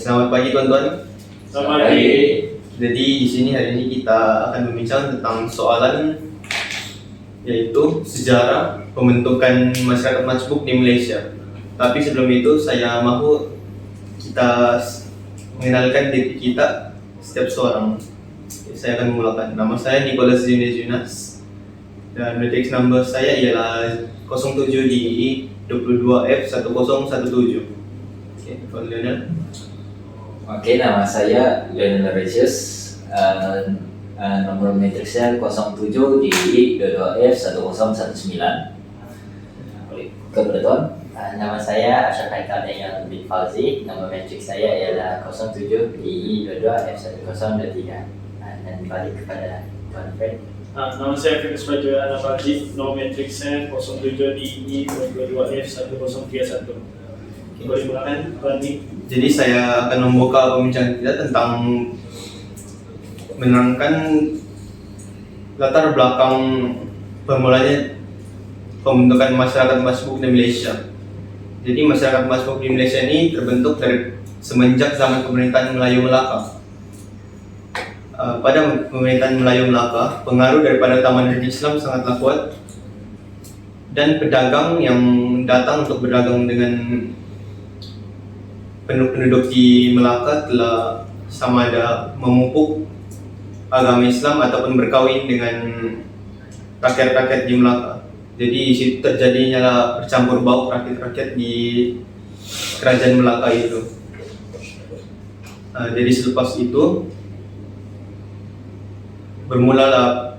Selamat pagi teman-teman. Selamat pagi. Jadi di sini hari ini kita akan berbincang tentang soalan yaitu sejarah pembentukan masyarakat majmuk di Malaysia. Tapi sebelum itu saya mahu kita mengenalkan diri kita setiap seorang. Saya akan memulakan. Nama saya Nicholas Yunas dan matrix number saya ialah 07 DI 22F1017. Oke, Tuan Lionel. Oke, nama saya Lionel Resius. Nomor matriksnya 07 di 22F1019. Kepada Tuan. Nama saya Ashraf Haikal Daniel bin Fauzi. Nomor matriks saya ialah 07 di 22F1023. Dan balik kepada Tuan Fred. Nama saya Fikus Fajr Anafaji. Nomor matriks saya 07 DI 22F1031. Boleh mulakan Tuan Ni. Jadi saya akan membuka pembicaraan kita tentang menerangkan latar belakang permulanya pembentukan masyarakat majmuk di Malaysia. Jadi masyarakat majmuk di Malaysia ini terbentuk dari semenjak zaman pemerintahan Melayu Melaka. Pada pemerintahan Melayu Melaka, pengaruh daripada Taman Negeri Islam sangatlah kuat dan pedagang yang datang untuk berdagang dengan penduduk di Melaka telah sama ada memupuk agama Islam ataupun berkahwin dengan rakyat-rakyat di Melaka. Jadi di situ terjadinya bercampur baur rakyat-rakyat di kerajaan Melaka itu. Jadi selepas itu bermulalah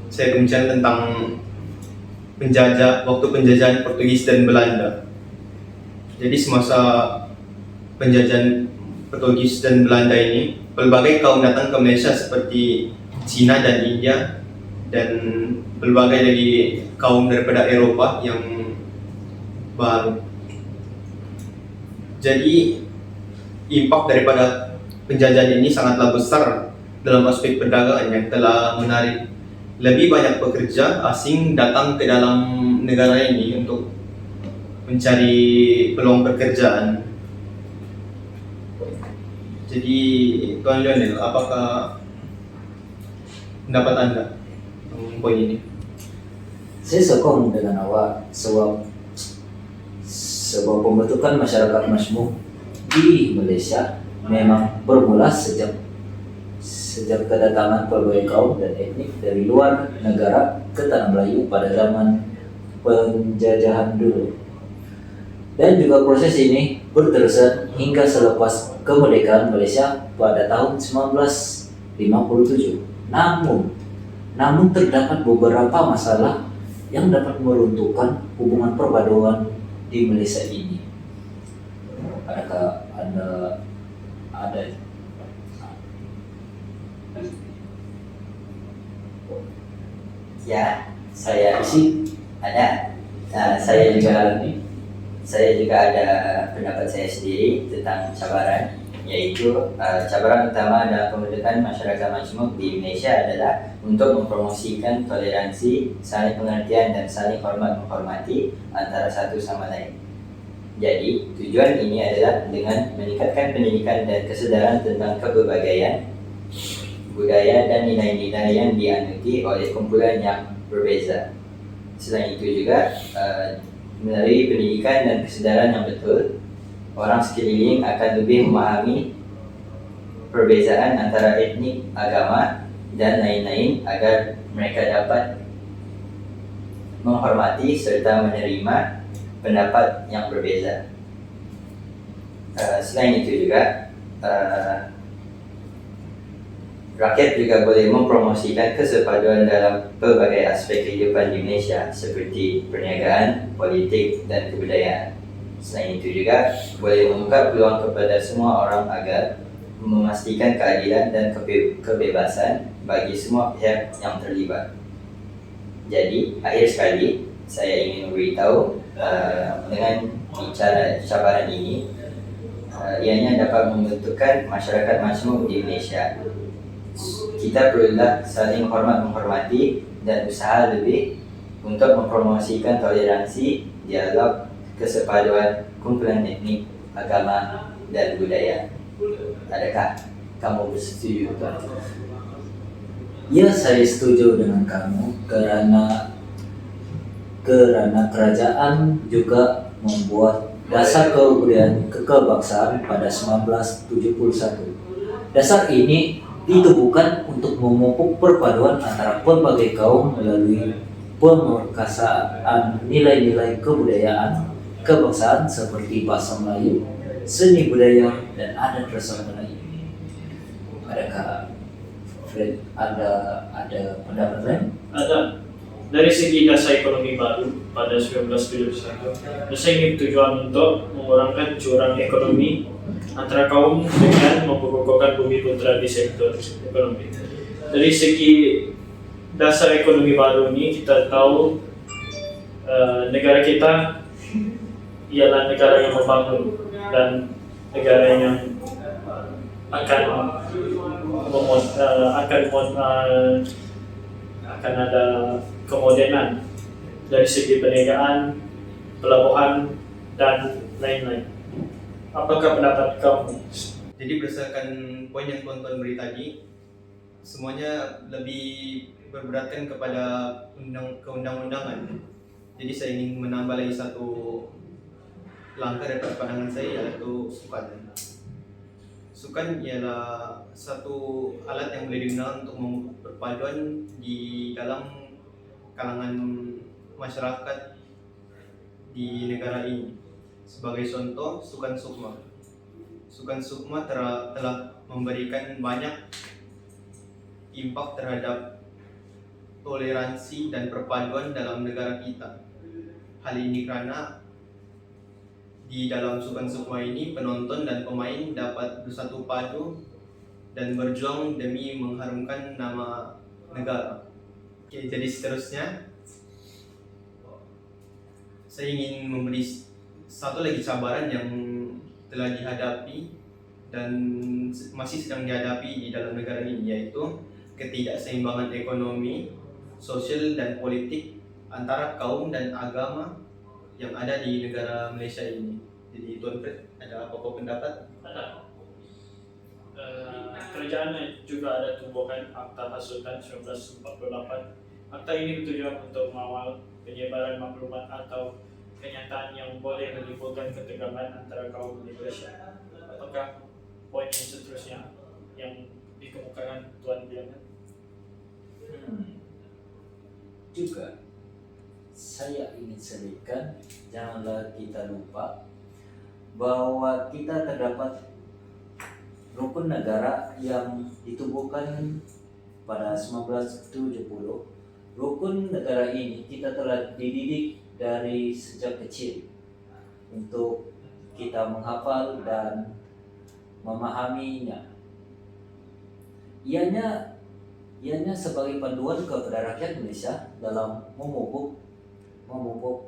saya bicara tentang waktu penjajahan Portugis dan Belanda. Jadi semasa penjajahan Portugis dan Belanda ini, berbagai kaum datang ke Malaysia seperti Cina dan India dan berbagai lagi kaum daripada Eropah yang baru. Jadi impak daripada penjajahan ini sangatlah besar dalam aspek perdagangan yang telah menarik lebih banyak pekerja asing datang ke dalam negara ini untuk mencari peluang pekerjaan. Jadi Tuan Lionel, apakah pendapat Anda tentang poin ini? Saya sokong dengan awak sebab pembentukan masyarakat majmuk di Malaysia memang bermula sejak kedatangan berbagai kaum dan etnik dari luar negara ke Tanah Melayu pada zaman penjajahan dulu. Dan juga proses ini berterusan hingga selepas kemerdekaan Malaysia pada tahun 1957. Namun terdapat beberapa masalah yang dapat meruntuhkan hubungan perpaduan di Malaysia ini. Adakah Anda ada? Ya, saya ada. Saya juga ada pendapat saya sendiri tentang cabaran, yaitu cabaran utama dalam pembentukan masyarakat majmuk di Malaysia adalah untuk mempromosikan toleransi, saling pengertian dan saling hormat menghormati antara satu sama lain. Jadi, tujuan ini adalah dengan meningkatkan pendidikan dan kesadaran tentang keberbagian budaya dan nilai-nilai yang dianuti oleh kumpulan yang berbeza. Selain itu juga, melalui pendidikan dan kesadaran yang betul, orang sekeliling akan lebih memahami perbezaan antara etnik, agama, dan lain-lain agar mereka dapat menghormati serta menerima pendapat yang berbeza. Selain itu juga, rakyat juga boleh mempromosikan kesepaduan dalam pelbagai aspek kehidupan di Malaysia seperti perniagaan, politik dan kebudayaan. Selain itu juga boleh membuka peluang kepada semua orang agar memastikan keadilan dan kebebasan bagi semua pihak yang terlibat. Jadi, akhir sekali saya ingin memberitahu dengan bicara cabaran ini, ianya dapat membentukkan masyarakat majmuk di Malaysia. Kita perlulah saling hormat menghormati dan usaha lebih untuk mempromosikan toleransi, dialog, kesepaduan kumpulan etnik, agama, dan budaya. Adakah kamu bersetuju, Tuan? Ya, saya setuju dengan kamu karena kerajaan juga membuat dasar kebudayaan kebangsaan pada 1971. Dasar ini ditubuhkan untuk memupuk perpaduan antara berbagai kaum melalui pemerkasaan nilai-nilai kebudayaan kebangsaan seperti bahasa Melayu, seni budaya, dan adat rasa Melayu. Adakah Fred ada pendapat lain? Ada. Dari segi dasar ekonomi baru pada 1971, dasar ini bertujuan untuk mengurangkan jurang ekonomi antara kaum dengan memperkokohkan bumi putra di sektor ekonomi. Dari segi dasar ekonomi baru ini kita tahu negara kita ialah negara yang membangun dan negara yang akan ada kemodernan dari segi perniagaan, pelabuhan, dan lain-lain. Apakah pendapat kamu? Jadi berdasarkan poin yang tuan-tuan beri tadi, semuanya lebih berberatkan kepada keundang-undangan. Jadi saya ingin menambah lagi satu langkah dari pandangan saya, yaitu sukan. Sukan ialah satu alat yang boleh digunakan untuk memupuk perpaduan di dalam kalangan masyarakat di negara ini. Sebagai contoh, sukan sukma. Sukan sukma telah memberikan banyak impak terhadap toleransi dan perpaduan dalam negara kita. Hal ini karena di dalam sukan sukma ini penonton dan pemain dapat bersatu padu dan berjuang demi mengharumkan nama negara. Oke, jadi seterusnya saya ingin memberi satu lagi cabaran yang telah dihadapi dan masih sedang dihadapi di dalam negara ini, yaitu ketidakseimbangan ekonomi, sosial, dan politik antara kaum dan agama yang ada di negara Malaysia ini. Jadi Tuan Fred, ada apa-apa pendapat? Ada. Kerajaan juga ada tumbuhkan Akta Hasutan 1948. Akta ini bertujuan untuk mengawal penyebaran maklumat atau kenyataan yang boleh menimbulkan ketegangan antara kaum di Malaysia. Apakah poin yang seterusnya yang dikemukakan Tuan Biangan? Juga saya ingin selipkan, janganlah kita lupa bahwa kita terdapat rukun negara yang ditubuhkan pada 1970. Rukun negara ini kita telah dididik dari sejak kecil untuk kita menghafal dan memahaminya. Ianya sebagai panduan kepada rakyat Malaysia dalam memupuk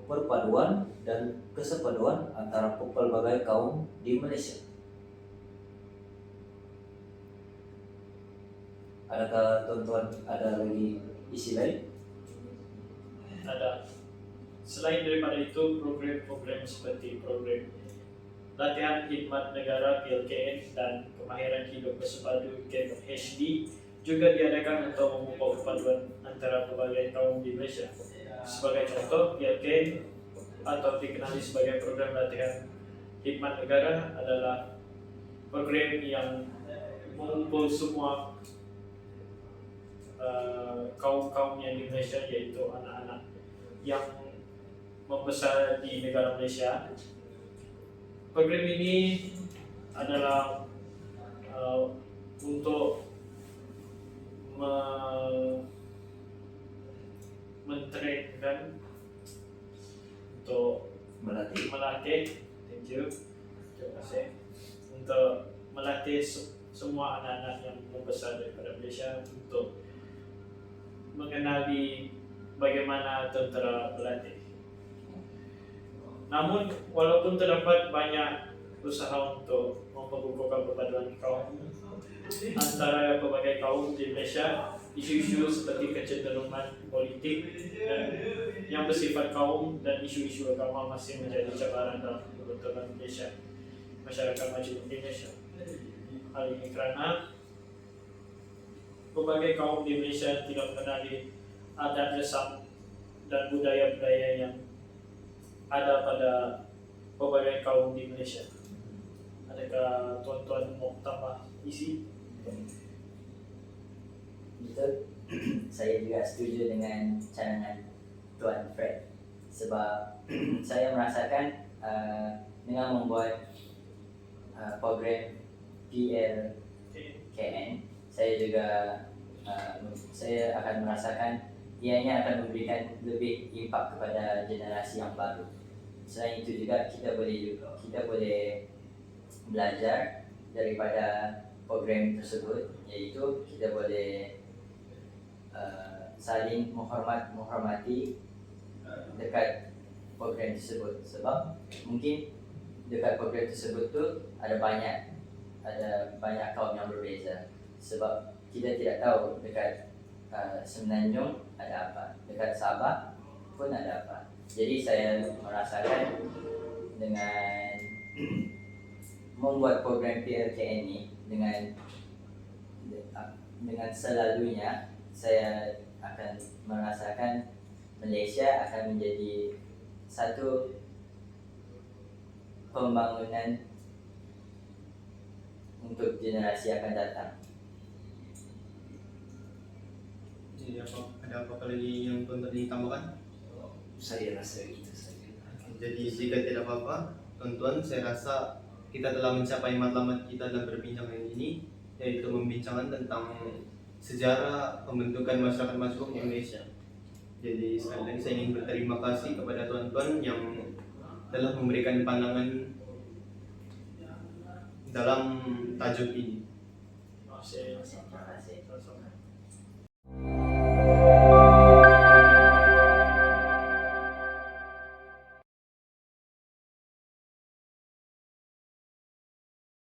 perpaduan dan kesepaduan antara pelbagai kaum di Malaysia. Adakah tuan-tuan ada lagi isi lain? Ada. Selain daripada itu, program-program seperti program latihan khidmat negara PLKN dan kemahiran hidup bersepadu Camp HD juga diadakan untuk memupuk perpaduan antara pelbagai kaum di Malaysia. Sebagai contoh, PLKN atau dikenali sebagai program latihan khidmat negara adalah program yang mengumpul semua kaum-kaum yang di Malaysia, yaitu anak-anak yang membesar di negara Malaysia. Program ini adalah untuk mentrainkan, untuk melatih, thank you, terima kasih, untuk melatih semua anak-anak yang membesar daripada Malaysia untuk mengenali bagaimana tentera berlatih. Namun, walaupun terdapat banyak usaha untuk memperkukuhkan perpaduan kaum antara pelbagai kaum di Malaysia, isu-isu seperti kecenderungan politik dan yang bersifat kaum dan isu-isu agama masih menjadi cabaran dalam pembentukan Malaysia. masyarakat maju Indonesia. Hal ini karena berbagai kaum di Indonesia tidak mengenali adat resam dan budaya-budaya yang ada pada berbagai kaum di Indonesia. Adakah tuan-tuan mau tambah isi? Betul. Saya juga setuju dengan cadangan Tuan Fred sebab saya merasakan dengan membuat program PLKN saya akan merasakan ianya akan memberikan lebih impak kepada generasi yang baru. Selain itu juga kita boleh belajar daripada program tersebut, iaitu kita boleh saling menghormati dekat program tersebut sebab mungkin dekat program tersebut tu ada banyak kaum yang berbeza sebab kita tidak tahu dekat Semenanjung ada apa, dekat Sabah pun ada apa. Jadi saya merasakan dengan membuat program PLKN ini dengan selalunya saya akan merasakan Malaysia akan menjadi satu pembangunan untuk generasi akan datang. Jadi ada apa lagi yang tuan tadi tambahkan? Saya rasa itu saja. Jadi jika tidak apa-apa, tuan-tuan, saya rasa kita telah mencapai matlamat kita dalam perbincangan ini, yaitu membincangkan tentang sejarah pembentukan masyarakat majmuk di Indonesia. Jadi sekali lagi saya ingin berterima kasih kepada tuan-tuan yang telah memberikan pandangan dalam tajuk ini. Terima kasih. Terima kasih. Sama-sama.